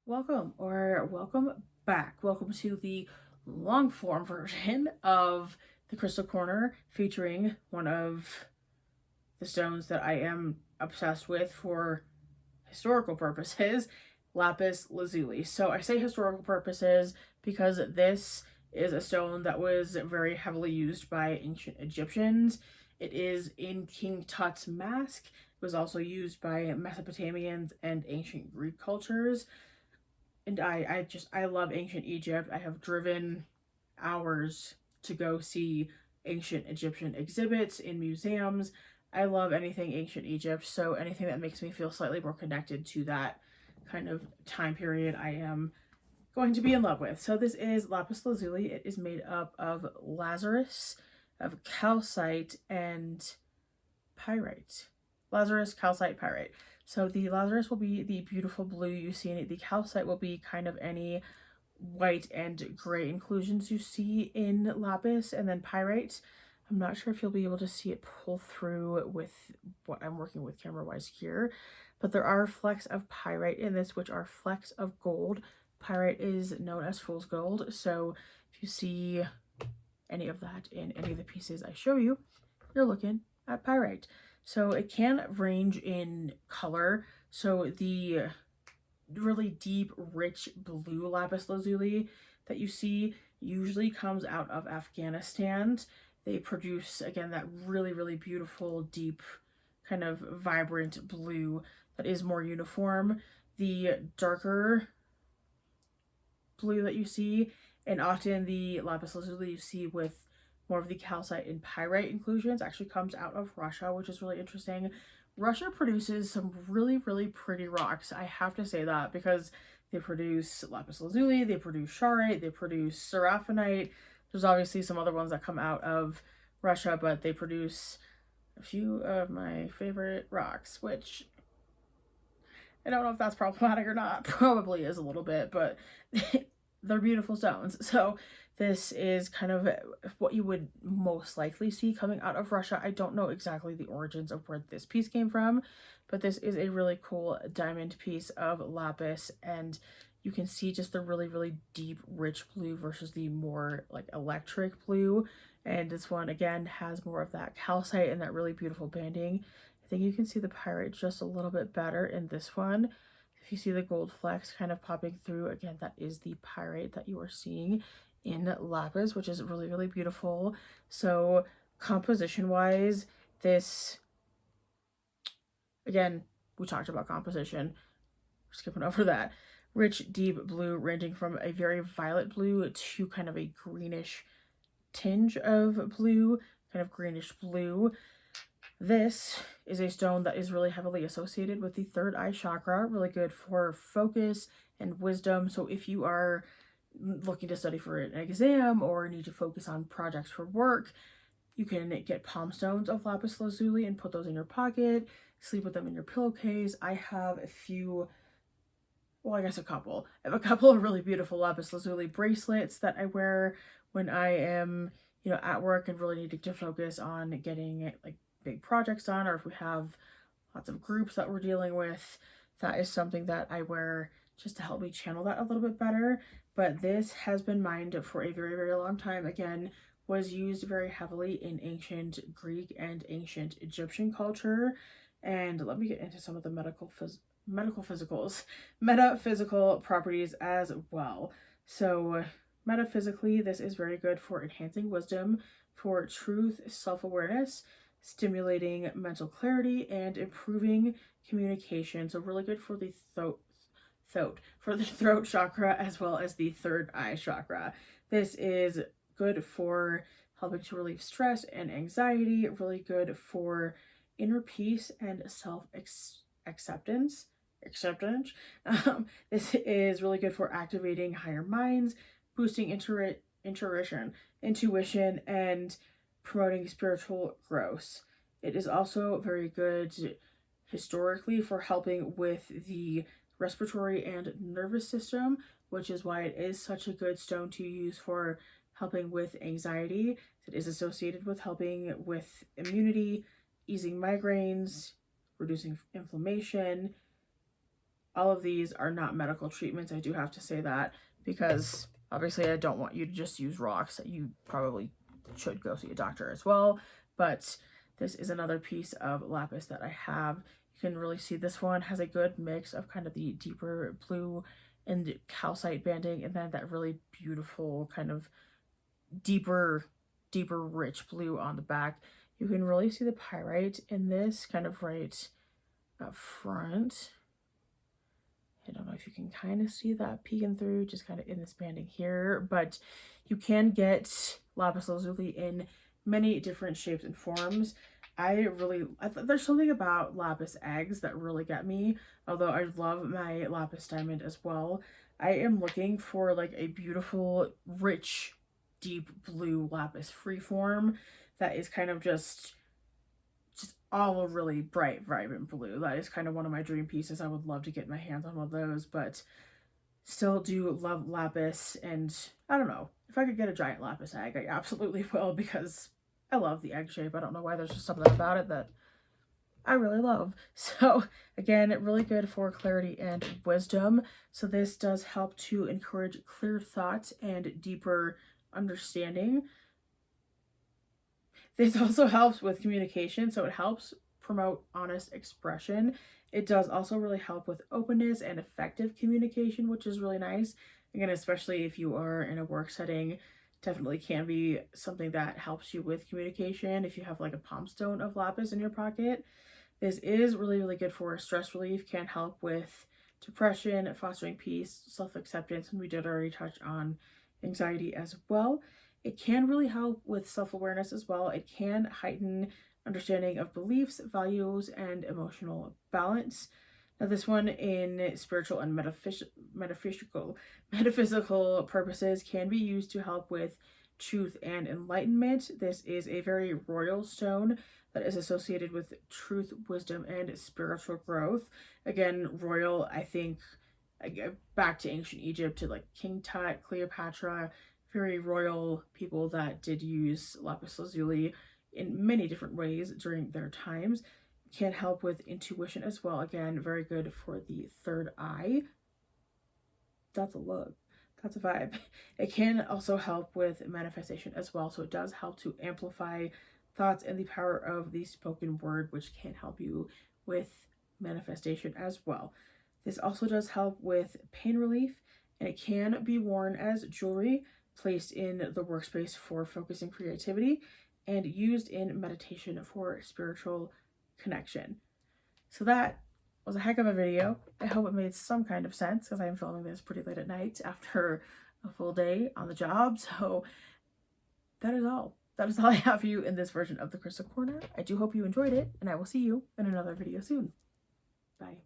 Welcome back. Welcome to the long form version of the Crystal Corner featuring one of the stones that I am obsessed with for historical purposes, Lapis Lazuli. So I say historical purposes because this is a stone that was very heavily used by ancient Egyptians. It is in King Tut's mask. It was also used by Mesopotamians and ancient Greek cultures. And I love ancient Egypt. I have driven hours to go see ancient Egyptian exhibits in museums. I love anything ancient Egypt, so anything that makes me feel slightly more connected to that kind of time period I am going to be in love with. So this is Lapis Lazuli. It is made up of lazarus, of calcite, and pyrite. Lazarus, calcite, pyrite. So the lazarus will be the beautiful blue you see in it. The calcite will be kind of any white and gray inclusions you see in lapis, and then pyrite, I'm not sure if you'll be able to see it pull through with what I'm working with camera wise here, but there are flecks of pyrite in this, which are flecks of gold. Pyrite is known as fool's gold, so if you see any of that in any of the pieces I show you, you're looking at pyrite. So it can range in color. So the really deep, rich blue lapis lazuli that you see usually comes out of Afghanistan. They produce, again, that really, really beautiful, deep, kind of vibrant blue that is more uniform. The darker blue that you see, and often the lapis lazuli you see with more of the calcite and pyrite inclusions, actually comes out of Russia, which is really interesting. Russia produces some really, really pretty rocks. I have to say that because they produce lapis lazuli, they produce charoite, they produce seraphonite. There's obviously some other ones that come out of Russia, but they produce a few of my favorite rocks, which I don't know if that's problematic or not. Probably is a little bit, but they're beautiful stones. So this is kind of what you would most likely see coming out of Russia. I don't know exactly the origins of where this piece came from, but this is a really cool diamond piece of lapis, and you can see just the really, really deep, rich blue versus the more like electric blue. And this one, again, has more of that calcite and that really beautiful banding. I think you can see the pyrite just a little bit better in this one. If you see the gold flecks kind of popping through, again, that is the pyrite that you are seeing in lapis, which is really, really beautiful. So composition wise, this, again, we talked about composition. We're skipping over that. Rich, deep blue, ranging from a very violet blue to kind of a greenish tinge of blue, kind of greenish blue. This is a stone that is really heavily associated with the third eye chakra, really good for focus and wisdom. So if you are looking to study for an exam or need to focus on projects for work, you can get palm stones of lapis lazuli and put those in your pocket, sleep with them in your pillowcase. I have a few, well, I guess a couple. I have a couple of really beautiful lapis lazuli bracelets that I wear when I am, at work and really needing to focus on getting like big projects done, or if we have lots of groups that we're dealing with. That is something that I wear just to help me channel that a little bit better. But this has been mined for a very, very long time. Again, was used very heavily in ancient Greek and ancient Egyptian culture. And let me get into some of the metaphysical properties as well. So metaphysically, this is very good for enhancing wisdom, for truth, self-awareness, stimulating mental clarity, and improving communication. So really good for the throat chakra as well as the third eye chakra. This is good for helping to relieve stress and anxiety, really good for inner peace and self-acceptance. This is really good for activating higher minds, boosting intuition, and promoting spiritual growth. It is also very good historically for helping with the respiratory and nervous system, which is why it is such a good stone to use for helping with anxiety. It is associated with helping with immunity, easing migraines, reducing inflammation, All of these are not medical treatments. I do have to say that, because obviously I don't want you to just use rocks. You probably should go see a doctor as well. But this is another piece of lapis that I have. You can really see this one has a good mix of kind of the deeper blue and calcite banding, and then that really beautiful kind of deeper rich blue on the back. You can really see the pyrite in this kind of right up front. I don't know if you can kind of see that peeking through, just kind of in this banding here, but you can get lapis lazuli in many different shapes and forms. There's something about lapis eggs that really get me, although I love my lapis diamond as well. I am looking for like a beautiful, rich, deep blue lapis freeform that is kind of just all a really bright, vibrant blue. That is kind of one of my dream pieces. I would love to get my hands on one of those, but still do love lapis. And I don't know, if I could get a giant lapis egg, I absolutely will, because I love the egg shape. I don't know why, there's just something about it that I really love. So again, really good for clarity and wisdom. So this does help to encourage clear thought and deeper understanding. This also helps with communication, so it helps promote honest expression. It does also really help with openness and effective communication, which is really nice. Again, especially if you are in a work setting, definitely can be something that helps you with communication. If you have like a palm stone of lapis in your pocket, this is really, really good for stress relief, can help with depression, fostering peace, self-acceptance, and we did already touch on anxiety as well. It can really help with self-awareness as well. It can heighten understanding of beliefs, values, and emotional balance. Now this one, in spiritual and metaphysical purposes, can be used to help with truth and enlightenment. This is a very royal stone that is associated with truth, wisdom, and spiritual growth. Again, royal, I think, back to ancient Egypt, to like King Tut, Cleopatra, very royal people that did use lapis lazuli in many different ways during their times. Can help with intuition as well. Again, very good for the third eye. That's a look. That's a vibe. It can also help with manifestation as well. So it does help to amplify thoughts and the power of the spoken word, which can help you with manifestation as well. This also does help with pain relief, and it can be worn as jewelry, placed in the workspace for focus and creativity, and used in meditation for spiritual connection. So that was a heck of a video. I hope it made some kind of sense, because I am filming this pretty late at night after a full day on the job. So that is all. That is all I have for you in this version of the Crystal Corner. I do hope you enjoyed it, and I will see you in another video soon. Bye.